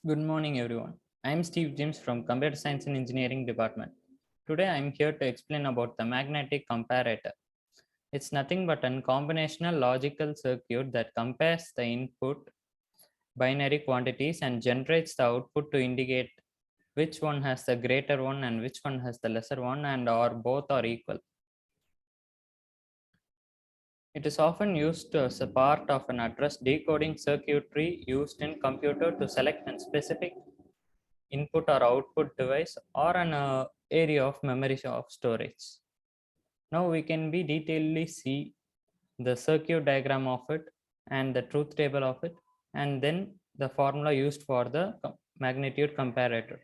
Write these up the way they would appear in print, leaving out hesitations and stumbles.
Good morning, everyone. I am Steve James from Computer Science and Engineering Department. Today, I am here to explain about the magnetic comparator. It's nothing but a combinational logical circuit that compares the input binary quantities and generates the output to indicate which one has the greater one and which one has the lesser one, and or both are equal. It is often used as a part of an address decoding circuitry used in computer to select a specific input or output device or an area of memory of storage. Now we can be detailedly see the circuit diagram of it and the truth table of it, and then the formula used for the magnitude comparator.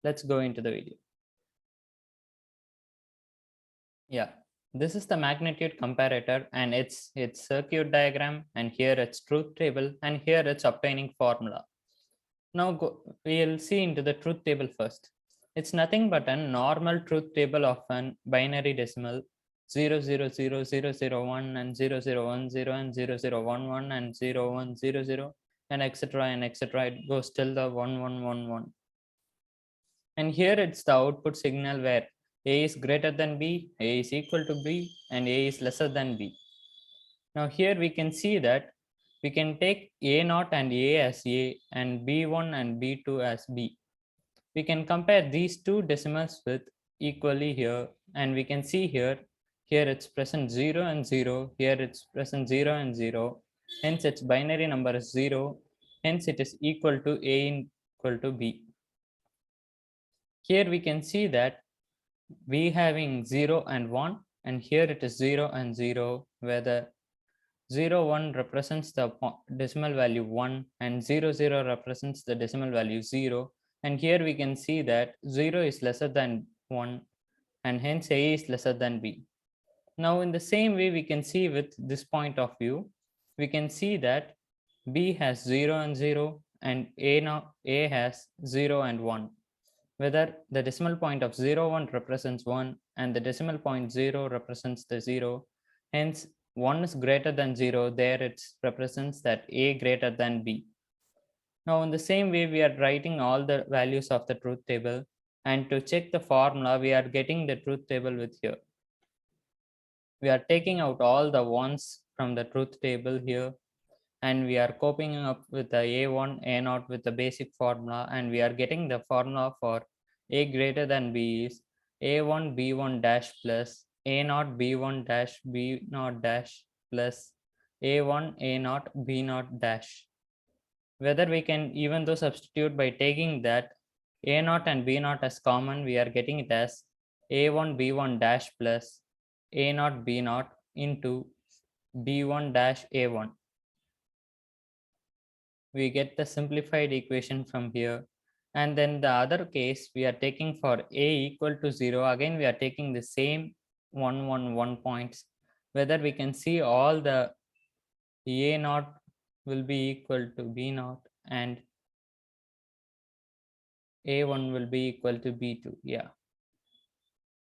Let's go into the video. Yeah, this is the magnitude comparator and its circuit diagram, and here it's truth table, and here it's obtaining formula. Now we'll see into the truth table first. It's nothing but a normal truth table of an binary decimal 0000001 and 0010 and 0011 and 0100 and etc. and etc. It goes till the 1111. And here it's the output signal where A is greater than B, A is equal to B, and A is lesser than B. Now here we can see that we can take A0 and A as A and B1 and B2 as B. We can compare these two decimals with equally here, and we can see here it's present 0 and 0, here it's present 0 and 0, hence its binary number is 0, hence it is equal to A equal to B. Here we can see that we having 0 and 1, and here it is 0 and 0, where the 0 1 represents the decimal value 1 and 0 0 represents the decimal value 0, and here we can see that 0 is lesser than 1 and hence A is lesser than B. Now in the same way we can see with this point of view, we can see that B has 0 and 0 and A has 0 and 1, whether the decimal point of 0 1 represents 1 and the decimal point 0 represents the 0, hence 1 is greater than 0, there it represents that A greater than B. Now in the same way we are writing all the values of the truth table, and to check the formula we are getting the truth table with here. We are taking out all the ones from the truth table here, and we are copying up with the A1, A0 with the basic formula, and we are getting the formula for A greater than B is A1 B1 dash plus A0 B1 dash B0 dash plus A1 A0 B0 dash. Whether we can even though substitute by taking that A0 and B0 as common, we are getting it as A1 B1 dash plus A0 B0 into B1 dash A1. We get the simplified equation from here, and then the other case we are taking for A equal to 0, again we are taking the same 1 points, whether we can see all the A0 will be equal to B0 and A1 will be equal to B2. Yeah,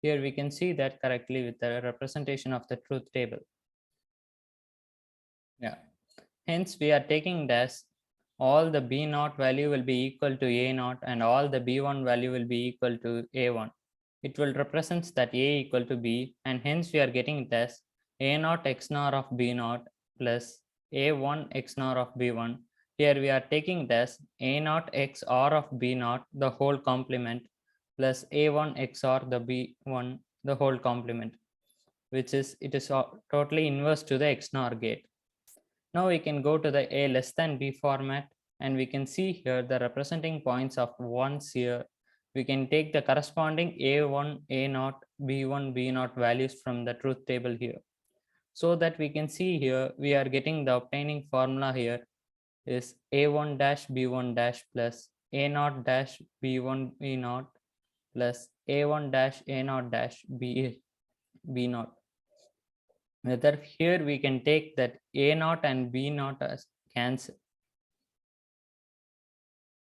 here we can see that correctly with the representation of the truth table. Yeah, hence we are taking it as all the B0 value will be equal to A0 and all the B1 value will be equal to A1. It will represent that A equal to B, and hence we are getting it as A0 XNOR of B0 plus A1 XNOR of B1. Here we are taking it as A0 XOR of B0 the whole complement plus A1 XOR the B1 the whole complement, which is it is totally inverse to the XNOR gate. Now we can go to the A less than B format, and we can see here the representing points of ones here. We can take the corresponding A1, A0, B1, B0 values from the truth table here. So that we can see here, we are getting the obtaining formula here is A1 dash B1 dash plus A0 dash B1 B0 plus A1 dash A0 dash B0. Whether here we can take that A0 and B0 as cancel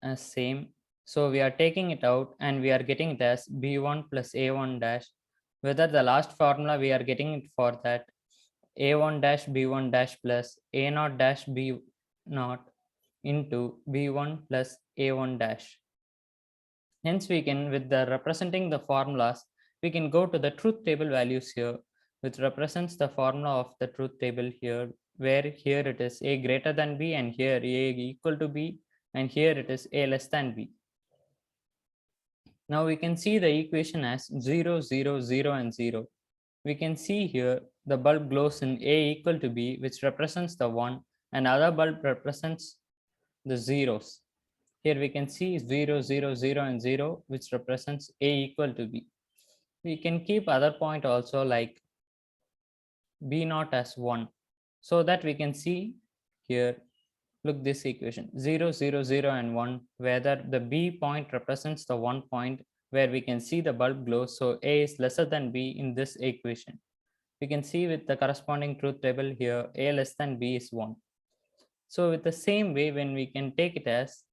as same. So we are taking it out and we are getting it as B1 plus A1 dash. Whether the last formula we are getting it for that A1 dash B1 dash plus A0 dash B0 into B1 plus A1 dash. Hence, we can, with the representing the formulas, we can go to the truth table values here, which represents the formula of the truth table here, where here it is A greater than B, and here A equal to B, and here it is A less than B. Now we can see the equation as 0, 0, 0, and 0. We can see here the bulb glows in A equal to B, which represents the 1, and other bulb represents the zeros. Here we can see 0, 0, 0, and 0, which represents A equal to B. We can keep other point also like B naught as 1, so that we can see here, look this equation 0, 0, 0, and 1, whether the B point represents the 1 point where we can see the bulb glow, so A is lesser than B in this equation. We can see with the corresponding truth table here, A less than B is 1. So with the same way, when we can take it as,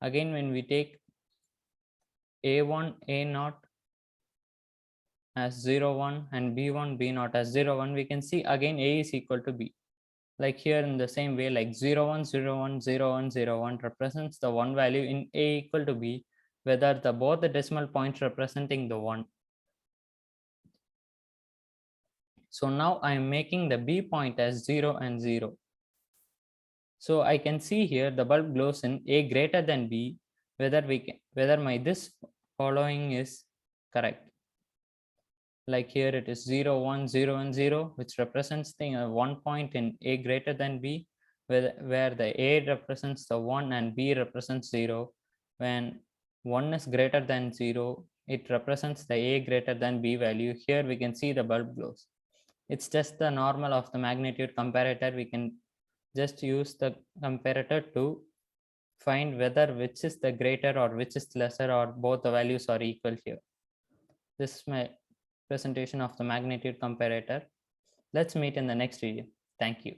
again when we take A1, A naught as 0, 1, and B1, B naught as 0, 1, we can see again A is equal to B. Like here in the same way, like 0, 1, 0, 1, 0, 1, 0, 1 represents the 1 value in A equal to B, whether the both the decimal points representing the 1. So now I am making the B point as 0 and 0. So I can see here the bulb glows in A greater than B, whether my this following is correct. Like here it is 0, 1, 0, and 0, which represents the 1 point in A greater than B, where the A represents the 1 and B represents 0. When 1 is greater than 0, it represents the A greater than B value. Here we can see the bulb glows. It's just the normal of the magnitude comparator. We can just use the comparator to find whether which is the greater or which is lesser, or both the values are equal here. This is my presentation of the magnitude comparator. Let's meet in the next video. Thank you.